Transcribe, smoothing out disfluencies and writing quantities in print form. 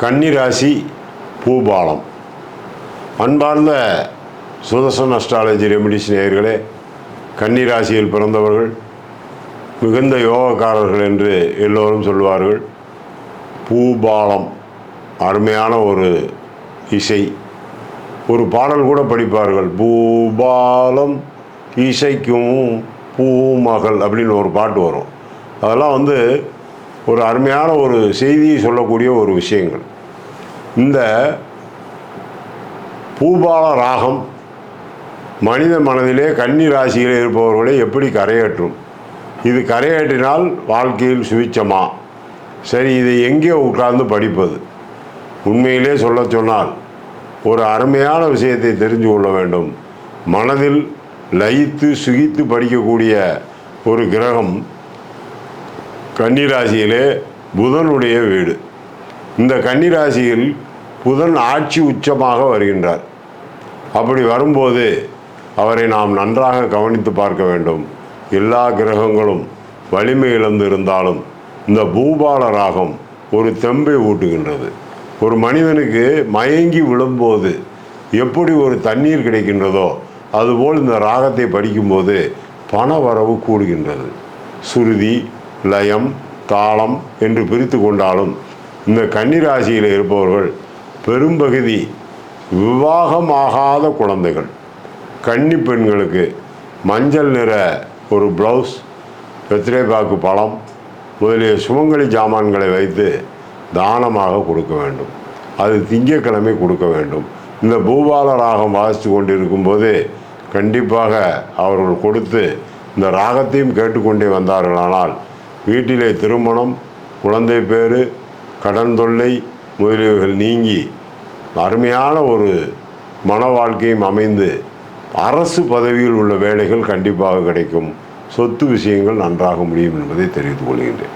கன்னிராசி பூபாலம். அன்பார்ந்த சுதர்சன் அஸ்ட்ராலஜி ரெமிடிஸ் நேயர்களே, கன்னிராசியில் பிறந்தவர்கள் மிகுந்த யோகக்காரர்கள் என்று எல்லோரும் சொல்வார்கள். பூபாலம் அருமையான ஒரு இசை, ஒரு பாடல் கூட படிப்பார்கள். பூபாலம் இசைக்கும் பூமகள் அப்படின்னு ஒரு பாட்டு வரும். அதெல்லாம் ஒரு அருமையான ஒரு செய்தியை சொல்லக்கூடிய ஒரு விஷயங்கள். இந்த பூபால ராகம் மனித மனதிலே கன்னி ராசியில் இருப்பவர்களை எப்படி கரையேற்றும்? இது கரையேற்றினால் வாழ்க்கையில் சுவிச்சமா? சரி, இதை எங்கே உட்கார்ந்து படிப்பது? உண்மையிலே சொல்ல சொன்னால் ஒரு அருமையான விஷயத்தை தெரிஞ்சு கொள்ள வேண்டும். மனதில் லயித்து சுகித்து படிக்கக்கூடிய ஒரு கிரகம் கன்னிராசியிலே புதனுடைய வீடு. இந்த கன்னிராசியில் புதன் ஆட்சி உச்சமாக வருகின்றார். அப்படி வரும்போது அவரை நாம் நன்றாக கவனித்து பார்க்க வேண்டும். எல்லா கிரகங்களும் வலிமை இழந்து இருந்தாலும் இந்த பூபால ராகம் ஒரு தெம்பை ஊட்டுகின்றது. ஒரு மனிதனுக்கு மயங்கி விழும்போது எப்படி ஒரு தண்ணீர் கிடைக்கின்றதோ அதுபோல் இந்த ராகத்தை படிக்கும்போது பண வரவு கூடுகின்றது. சுருதி, லயம், தாளம் என்று பிரித்து கொண்டாலும் இந்த கன்னிராசியில் இருப்பவர்கள் பெரும்பகுதி விவாகமாகாத குழந்தைகள். கன்னி பெண்களுக்கு மஞ்சள் நிற ஒரு ப்ளவுஸ், வெத்திலைப்பாக்கு பழம் முதலிய சுமங்கலி ஜாமான்களை வைத்து தானமாக கொடுக்க வேண்டும். அது திங்கட்கிழமை கொடுக்க வேண்டும். இந்த பூபால ராகம் வாசித்து கொண்டிருக்கும் போதே கண்டிப்பாக அவர்கள் கொடுத்து இந்த ராகத்தையும் கேட்டுக்கொண்டே வந்தார்களானால் வீட்டிலே திருமணம், குழந்தை பேறு, கடன் தொல்லை முதலியவைகள் நீங்கி அருமையான ஒரு மன வாழ்க்கையும் அமைந்து அரசு பதவியில் உள்ள வேலைகள் கண்டிப்பாக கிடைக்கும். சொத்து விஷயங்கள் நன்றாக முடியும் என்பதை தெரிவித்துக் கொள்கின்றேன்.